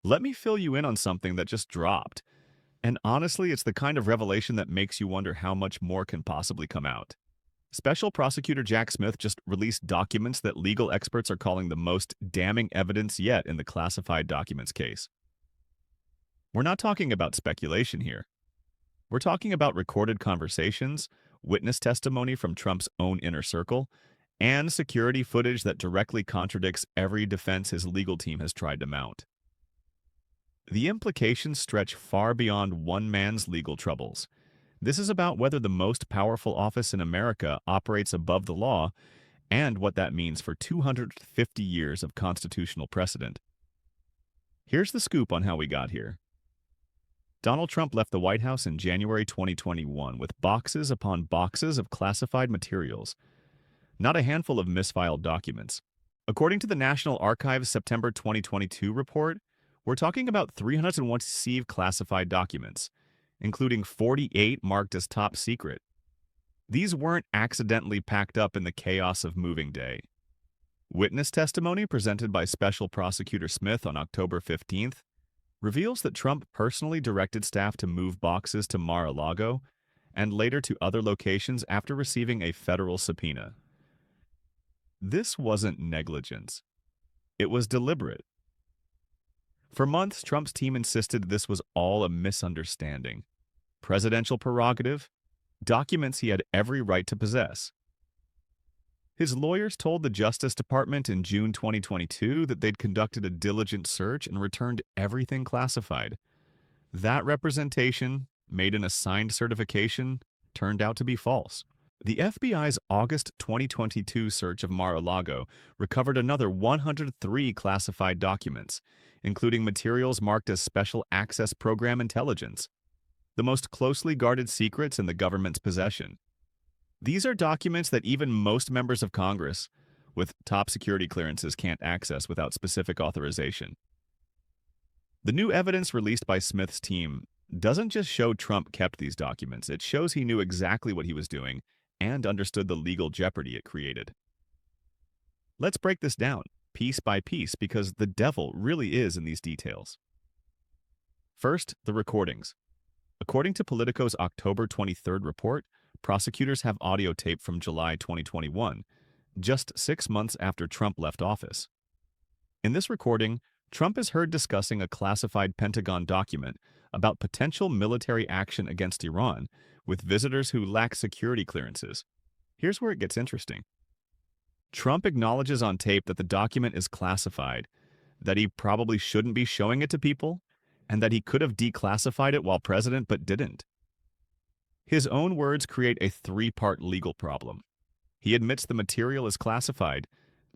Let me fill you in on something that just dropped. And honestly, it's the kind of revelation that makes you wonder how much more can possibly come out. Special Prosecutor Jack Smith just released documents that legal experts are calling the most damning evidence yet in the classified documents case. We're not talking about speculation here. We're talking about recorded conversations, witness testimony from Trump's own inner circle, and security footage that directly contradicts every defense his legal team has tried to mount. The implications stretch far beyond one man's legal troubles. This is about whether the most powerful office in America operates above the law and what that means for 250 years of constitutional precedent. Here's the scoop on how we got here. Donald Trump left the White House in January 2021 with boxes upon boxes of classified materials, not a handful of misfiled documents. According to the National Archives' September 2022 report, we're talking about 301 received classified documents, including 48 marked as top secret. These weren't accidentally packed up in the chaos of moving day. Witness testimony presented by Special Prosecutor Smith on October 15th reveals that Trump personally directed staff to move boxes to Mar-a-Lago and later to other locations after receiving a federal subpoena. This wasn't negligence. It was deliberate. For months, Trump's team insisted this was all a misunderstanding. Presidential prerogative, documents he had every right to possess. His lawyers told the Justice Department in June 2022 that they'd conducted a diligent search and returned everything classified. That representation, made in a signed certification, turned out to be false. The FBI's August 2022 search of Mar-a-Lago recovered another 103 classified documents, including materials marked as Special Access Program intelligence, the most closely guarded secrets in the government's possession. These are documents that even most members of Congress with top security clearances can't access without specific authorization. The new evidence released by Smith's team doesn't just show Trump kept these documents, it shows he knew exactly what he was doing and understood the legal jeopardy it created. Let's break this down, piece by piece, because the devil really is in these details. First, the recordings. According to Politico's October 23rd report, prosecutors have audio tape from July 2021, just 6 months after Trump left office. In this recording, Trump is heard discussing a classified Pentagon document about potential military action against Iran with visitors who lack security clearances. Here's where it gets interesting. Trump acknowledges on tape that the document is classified, that he probably shouldn't be showing it to people, and that he could have declassified it while president but didn't. His own words create a three-part legal problem. He admits the material is classified,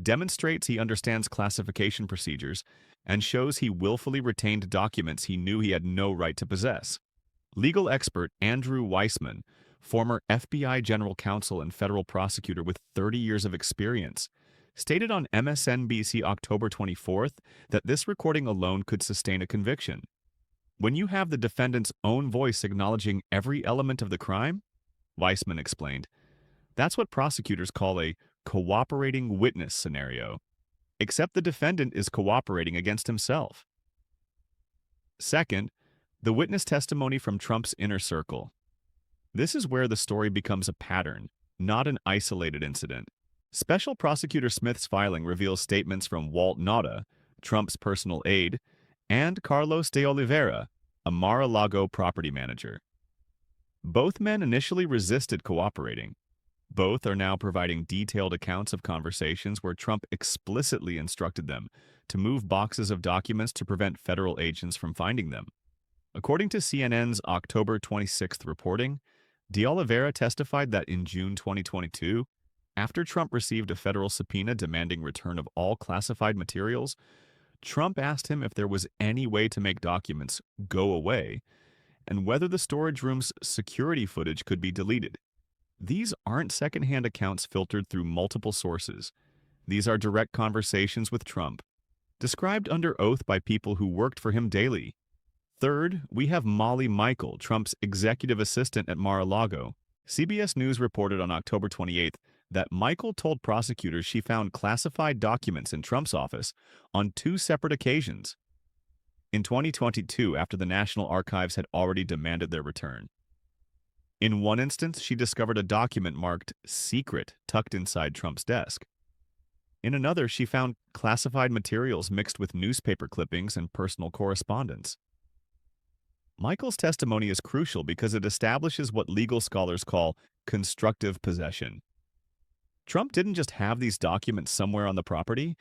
demonstrates he understands classification procedures, and shows he willfully retained documents he knew he had no right to possess. Legal expert Andrew Weissman, former FBI general counsel and federal prosecutor with 30 years of experience, stated on MSNBC October 24th that this recording alone could sustain a conviction. When you have the defendant's own voice acknowledging every element of the crime, Weissman explained, that's what prosecutors call a cooperating witness scenario, except the defendant is cooperating against himself. Second, the witness testimony from Trump's inner circle. This is where the story becomes a pattern, not an isolated incident. Special Prosecutor Smith's filing reveals statements from Walt Nauta, Trump's personal aide, and Carlos de Oliveira, a Mar-a-Lago property manager. Both men initially resisted cooperating. Both are now providing detailed accounts of conversations where Trump explicitly instructed them to move boxes of documents to prevent federal agents from finding them. According to CNN's October 26th reporting, de Oliveira testified that in June 2022, after Trump received a federal subpoena demanding return of all classified materials, Trump asked him if there was any way to make documents go away and whether the storage room's security footage could be deleted. These aren't secondhand accounts filtered through multiple sources. These are direct conversations with Trump, described under oath by people who worked for him daily. Third, we have Molly Michael, Trump's executive assistant at Mar-a-Lago. CBS News reported on October 28th that Michael told prosecutors she found classified documents in Trump's office on 2 separate occasions. in 2022 after the National Archives had already demanded their return. In one instance, she discovered a document marked "secret" tucked inside Trump's desk. In another, she found classified materials mixed with newspaper clippings and personal correspondence. Michael's testimony is crucial because it establishes what legal scholars call constructive possession. Trump didn't just have these documents somewhere on the property,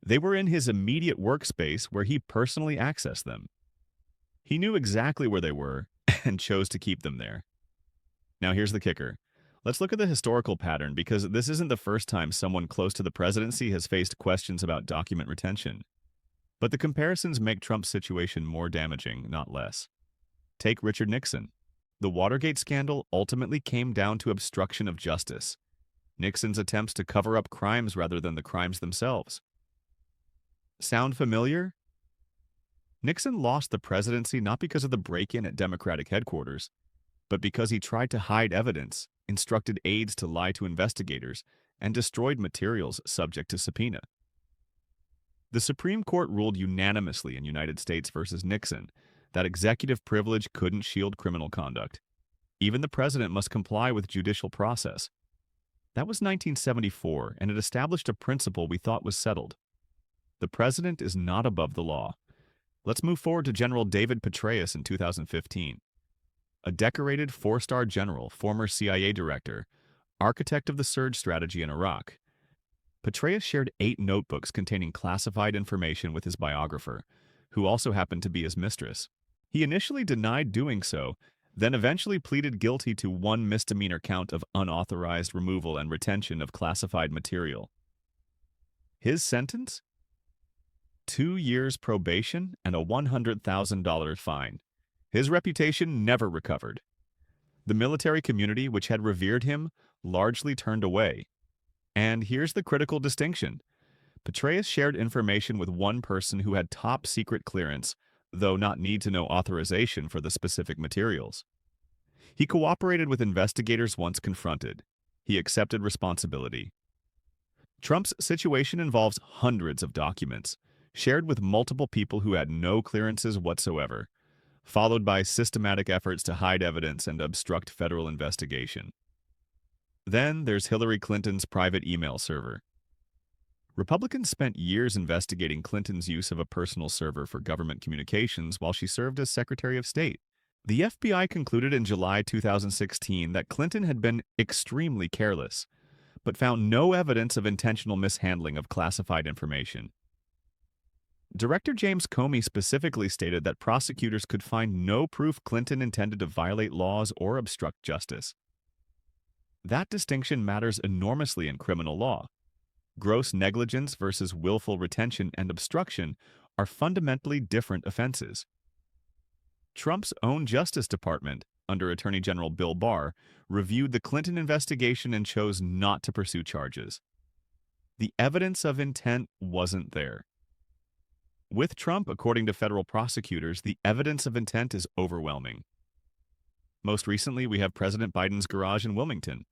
they were in his immediate workspace where he personally accessed them. He knew exactly where they were and chose to keep them there. Now here's the kicker. Let's look at the historical pattern because this isn't the first time someone close to the presidency has faced questions about document retention. But the comparisons make Trump's situation more damaging, not less. Take Richard Nixon. The Watergate scandal ultimately came down to obstruction of justice. Nixon's attempts to cover up crimes rather than the crimes themselves. Sound familiar? Nixon lost the presidency not because of the break-in at Democratic headquarters, but because he tried to hide evidence, instructed aides to lie to investigators, and destroyed materials subject to subpoena. The Supreme Court ruled unanimously in United States versus Nixon that executive privilege couldn't shield criminal conduct. Even the president must comply with judicial process. That was 1974, and it established a principle we thought was settled. The president is not above the law. Let's move forward to General David Petraeus in 2015. A decorated four-star general, former CIA director, architect of the surge strategy in Iraq. Petraeus shared 8 notebooks containing classified information with his biographer, who also happened to be his mistress. He initially denied doing so, then eventually pleaded guilty to 1 misdemeanor count of unauthorized removal and retention of classified material. His sentence? 2 years probation and a $100,000 fine. His reputation never recovered. The military community, which had revered him, largely turned away. And here's the critical distinction. Petraeus shared information with one person who had top-secret clearance, though not need-to-know authorization for the specific materials. He cooperated with investigators once confronted. He accepted responsibility. Trump's situation involves hundreds of documents, shared with multiple people who had no clearances whatsoever, followed by systematic efforts to hide evidence and obstruct federal investigation. Then there's Hillary Clinton's private email server. Republicans spent years investigating Clinton's use of a personal server for government communications while she served as Secretary of State. The FBI concluded in July 2016 that Clinton had been extremely careless, but found no evidence of intentional mishandling of classified information. Director James Comey specifically stated that prosecutors could find no proof Clinton intended to violate laws or obstruct justice. That distinction matters enormously in criminal law. Gross negligence versus willful retention and obstruction are fundamentally different offenses. Trump's own Justice Department, under Attorney General Bill Barr, reviewed the Clinton investigation and chose not to pursue charges. The evidence of intent wasn't there. With Trump, according to federal prosecutors, the evidence of intent is overwhelming. Most recently, we have President Biden's garage in Wilmington.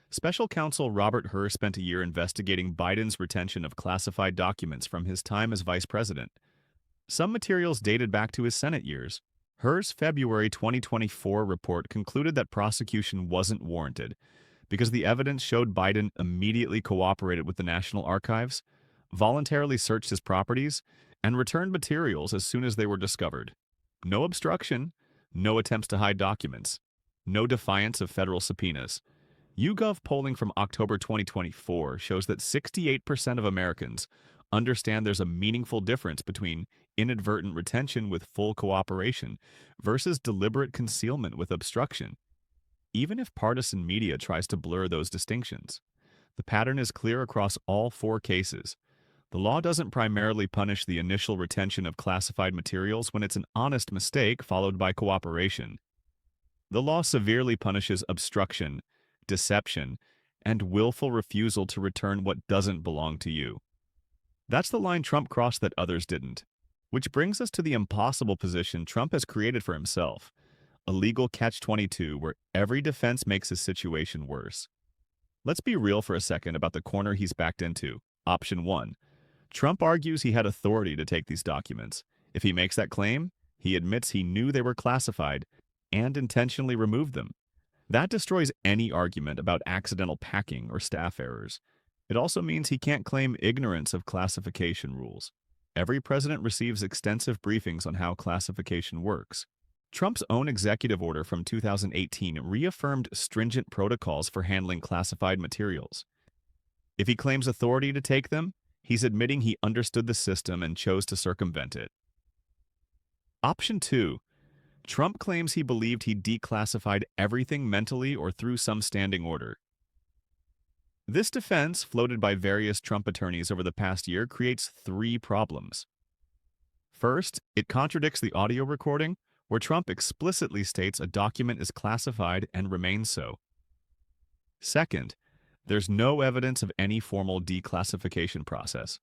Special counsel Robert Hur spent a year investigating Biden's retention of classified documents from his time as vice president. Some materials dated back to his Senate years. Hur's February 2024 report concluded that prosecution wasn't warranted because the evidence showed Biden immediately cooperated with the National Archives, voluntarily searched his properties, and returned materials as soon as they were discovered. No obstruction, no attempts to hide documents, no defiance of federal subpoenas. YouGov polling from October 2024 shows that 68% of Americans understand there's a meaningful difference between inadvertent retention with full cooperation versus deliberate concealment with obstruction. Even if partisan media tries to blur those distinctions, the pattern is clear across all 4 cases. The law doesn't primarily punish the initial retention of classified materials when it's an honest mistake followed by cooperation. The law severely punishes obstruction, deception, and willful refusal to return what doesn't belong to you. That's the line Trump crossed that others didn't. Which brings us to the impossible position Trump has created for himself, a legal catch-22 where every defense makes his situation worse. Let's be real for a second about the corner he's backed into. Option 1. Trump argues he had authority to take these documents. If he makes that claim, he admits he knew they were classified and intentionally removed them. That destroys any argument about accidental packing or staff errors. It also means he can't claim ignorance of classification rules. Every president receives extensive briefings on how classification works. Trump's own executive order from 2018 reaffirmed stringent protocols for handling classified materials. If he claims authority to take them, he's admitting he understood the system and chose to circumvent it. Option 2. Trump claims he believed he declassified everything mentally or through some standing order. This defense, floated by various Trump attorneys over the past year, creates 3 problems. First, it contradicts the audio recording, where Trump explicitly states a document is classified and remains so. Second, there's no evidence of any formal declassification process.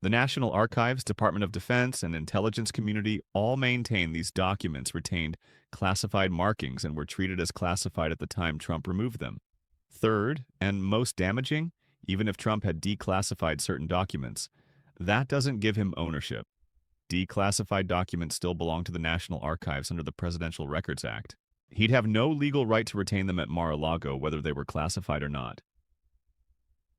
The National Archives, Department of Defense, and intelligence community all maintain these documents retained classified markings and were treated as classified at the time Trump removed them. Third, and most damaging, even if Trump had declassified certain documents, that doesn't give him ownership. Declassified documents still belong to the National Archives under the Presidential Records Act. He'd have no legal right to retain them at Mar-a-Lago, whether they were classified or not.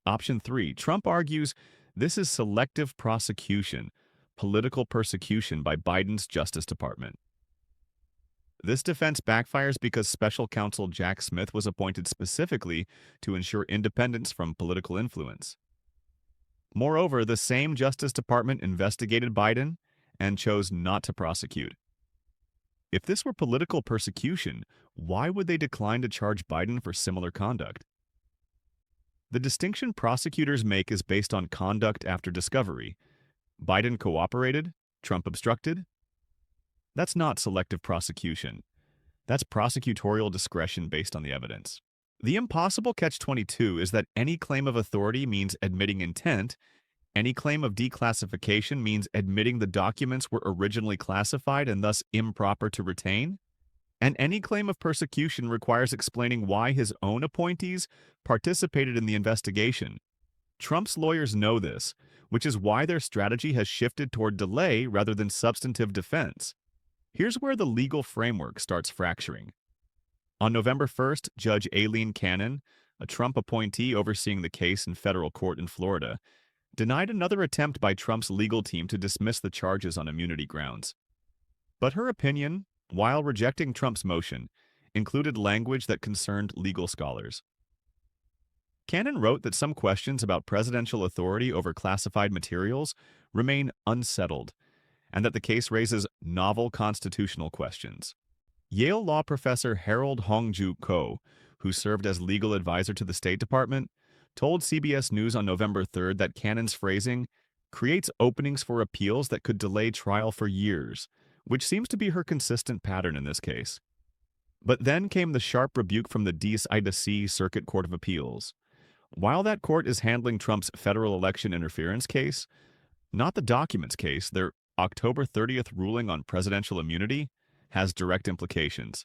Option 3. Trump argues this is selective prosecution, political persecution by Biden's Justice Department. This defense backfires because Special Counsel Jack Smith was appointed specifically to ensure independence from political influence. Moreover, the same Justice Department investigated Biden and chose not to prosecute. If this were political persecution, why would they decline to charge Biden for similar conduct? The distinction prosecutors make is based on conduct after discovery. Biden cooperated, Trump obstructed. That's not selective prosecution. That's prosecutorial discretion based on the evidence. The impossible catch-22 is that any claim of authority means admitting intent, any claim of declassification means admitting the documents were originally classified and thus improper to retain, and any claim of persecution requires explaining why his own appointees participated in the investigation. Trump's lawyers know this, which is why their strategy has shifted toward delay rather than substantive defense. Here's where the legal framework starts fracturing. On November 1st, Judge Aileen Cannon, a Trump appointee overseeing the case in federal court in Florida, denied another attempt by Trump's legal team to dismiss the charges on immunity grounds. But her opinion, while rejecting Trump's motion, included language that concerned legal scholars. Cannon wrote that some questions about presidential authority over classified materials remain unsettled, and that the case raises novel constitutional questions. Yale law professor Harold Hongju Ko, who served as legal advisor to the State Department, told CBS News on November 3rd that Cannon's phrasing creates openings for appeals that could delay trial for years, which seems to be her consistent pattern in this case. But then came the sharp rebuke from the D.C. Circuit Court of Appeals. While that court is handling Trump's federal election interference case, not the documents case, their October 30th ruling on presidential immunity has direct implications.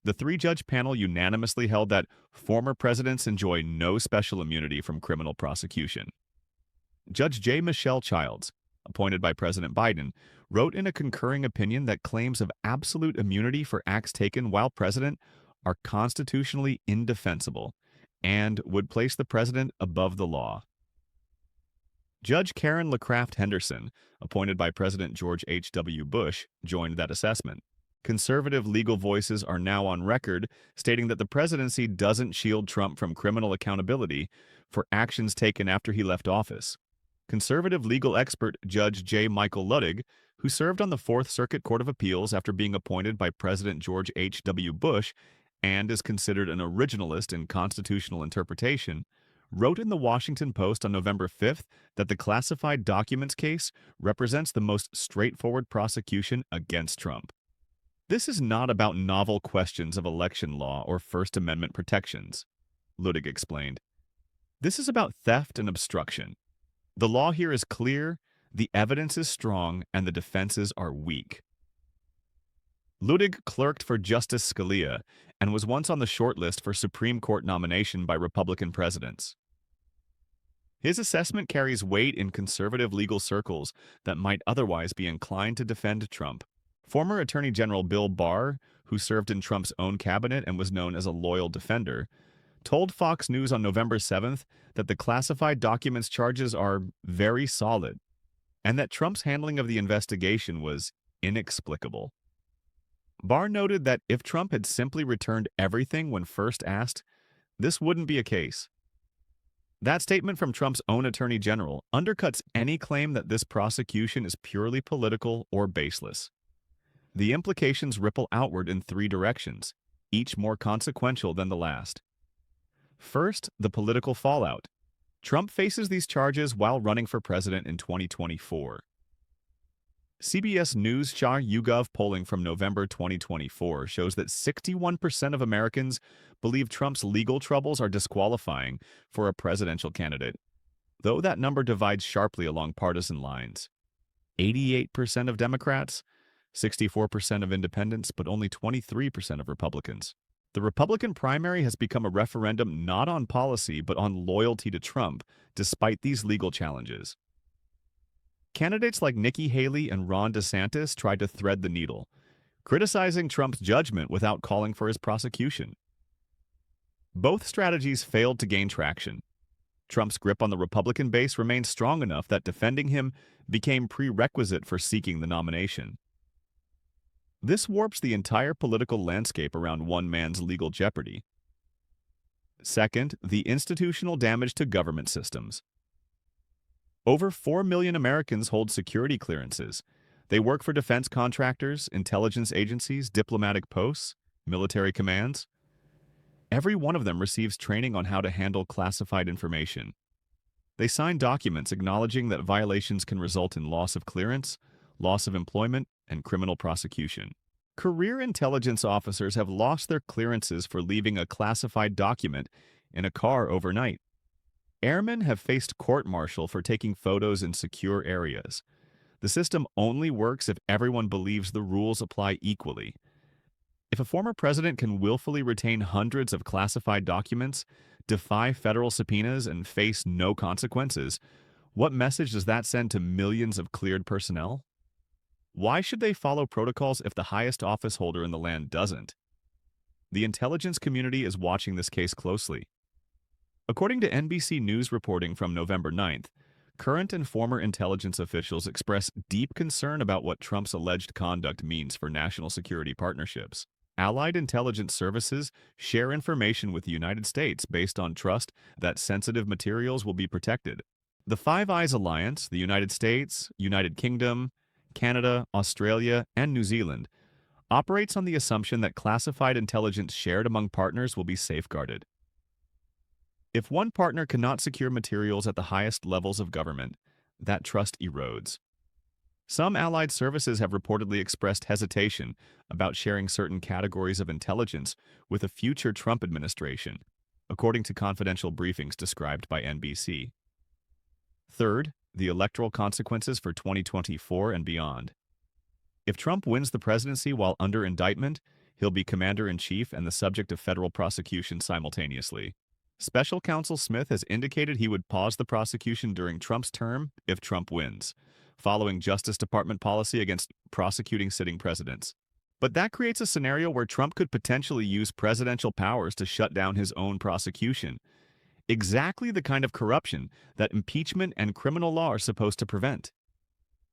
The 3-judge panel unanimously held that former presidents enjoy no special immunity from criminal prosecution. Judge J. Michelle Childs, appointed by President Biden, wrote in a concurring opinion that claims of absolute immunity for acts taken while president are constitutionally indefensible and would place the president above the law. Judge Karen LaCraft Henderson, appointed by President George H.W. Bush, joined that assessment. Conservative legal voices are now on record stating that the presidency doesn't shield Trump from criminal accountability for actions taken after he left office. Conservative legal expert Judge J. Michael Luttig, who served on the 4th Circuit Court of Appeals after being appointed by President George H.W. Bush and is considered an originalist in constitutional interpretation, wrote in the Washington Post on November 5th that the classified documents case represents the most straightforward prosecution against Trump. This is not about novel questions of election law or First Amendment protections, Luttig explained. This is about theft and obstruction. The law here is clear, the evidence is strong, and the defenses are weak. Luttig clerked for Justice Scalia and was once on the shortlist for Supreme Court nomination by Republican presidents. His assessment carries weight in conservative legal circles that might otherwise be inclined to defend Trump. Former Attorney General Bill Barr, who served in Trump's own cabinet and was known as a loyal defender, told Fox News on November 7th that the classified documents charges are very solid and that Trump's handling of the investigation was inexplicable. Barr noted that if Trump had simply returned everything when first asked, this wouldn't be a case. That statement from Trump's own attorney general undercuts any claim that this prosecution is purely political or baseless. The implications ripple outward in three directions, each more consequential than the last. First, the political fallout. Trump faces these charges while running for president in 2024. CBS News YouGov polling from November 2024 shows that 61% of Americans believe Trump's legal troubles are disqualifying for a presidential candidate, though that number divides sharply along partisan lines. 88% of Democrats, 64% of independents, but only 23% of Republicans. The Republican primary has become a referendum not on policy but on loyalty to Trump, despite these legal challenges. Candidates like Nikki Haley and Ron DeSantis tried to thread the needle, criticizing Trump's judgment without calling for his prosecution. Both strategies failed to gain traction. Trump's grip on the Republican base remained strong enough that defending him became prerequisite for seeking the nomination. This warps the entire political landscape around one man's legal jeopardy. Second, the institutional damage to government systems. Over 4 million Americans hold security clearances. They work for defense contractors, intelligence agencies, diplomatic posts, military commands. Every one of them receives training on how to handle classified information. They sign documents acknowledging that violations can result in loss of clearance, loss of employment, and criminal prosecution. Career intelligence officers have lost their clearances for leaving a classified document in a car overnight. Airmen have faced court-martial for taking photos in secure areas. The system only works if everyone believes the rules apply equally. If a former president can willfully retain hundreds of classified documents, defy federal subpoenas, and face no consequences, what message does that send to millions of cleared personnel? Why should they follow protocols if the highest office holder in the land doesn't? The intelligence community is watching this case closely. According to NBC News reporting from November 9th, current and former intelligence officials express deep concern about what Trump's alleged conduct means for national security partnerships. Allied intelligence services share information with the United States based on trust that sensitive materials will be protected. The Five Eyes Alliance, the United States, United Kingdom, Canada, Australia, and New Zealand, operates on the assumption that classified intelligence shared among partners will be safeguarded. If one partner cannot secure materials at the highest levels of government, that trust erodes. Some allied services have reportedly expressed hesitation about sharing certain categories of intelligence with a future Trump administration, according to confidential briefings described by NBC. Third, the electoral consequences for 2024 and beyond. If Trump wins the presidency while under indictment, he'll be commander-in-chief and the subject of federal prosecution simultaneously. Special Counsel Smith has indicated he would pause the prosecution during Trump's term if Trump wins, following Justice Department policy against prosecuting sitting presidents. But that creates a scenario where Trump could potentially use presidential powers to shut down his own prosecution. Exactly the kind of corruption that impeachment and criminal law are supposed to prevent.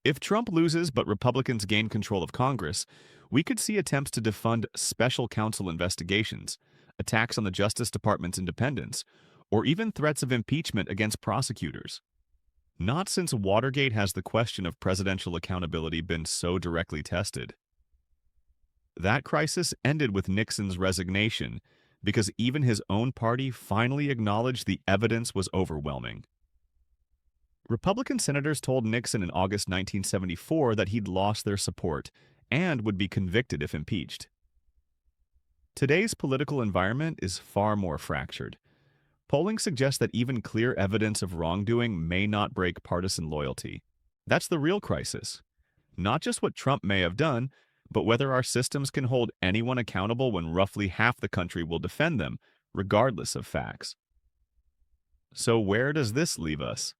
If Trump loses but Republicans gain control of Congress, we could see attempts to defund special counsel investigations, attacks on the Justice Department's independence, or even threats of impeachment against prosecutors. Not since Watergate has the question of presidential accountability been so directly tested. That crisis ended with Nixon's resignation because even his own party finally acknowledged the evidence was overwhelming. Republican senators told Nixon in August 1974 that he'd lost their support and would be convicted if impeached. Today's political environment is far more fractured. Polling suggests that even clear evidence of wrongdoing may not break partisan loyalty. That's the real crisis. Not just what Trump may have done, but whether our systems can hold anyone accountable when roughly half the country will defend them, regardless of facts. So where does this leave us?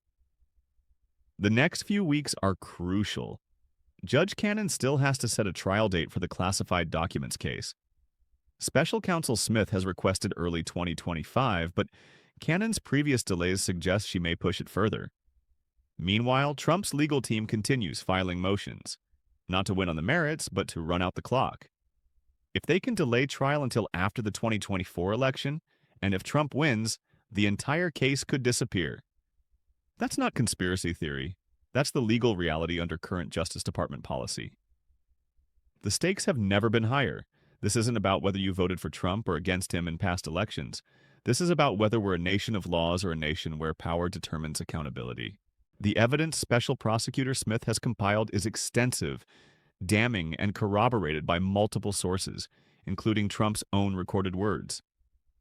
The next few weeks are crucial. Judge Cannon still has to set a trial date for the classified documents case. Special Counsel Smith has requested early 2025, but Cannon's previous delays suggest she may push it further. Meanwhile, Trump's legal team continues filing motions, not to win on the merits, but to run out the clock. If they can delay trial until after the 2024 election, and if Trump wins, the entire case could disappear. That's not conspiracy theory. That's the legal reality under current Justice Department policy. The stakes have never been higher. This isn't about whether you voted for Trump or against him in past elections. This is about whether we're a nation of laws or a nation where power determines accountability. The evidence Special Prosecutor Smith has compiled is extensive, damning, and corroborated by multiple sources, including Trump's own recorded words.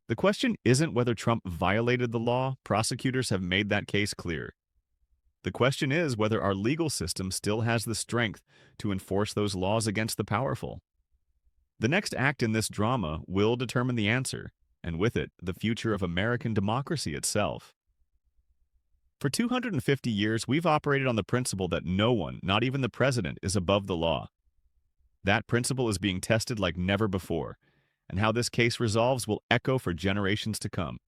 The question isn't whether Trump violated the law. Prosecutors have made that case clear. The question is whether our legal system still has the strength to enforce those laws against the powerful. The next act in this drama will determine the answer, and with it, the future of American democracy itself. For 250 years, we've operated on the principle that no one, not even the president, is above the law. That principle is being tested like never before, and how this case resolves will echo for generations to come.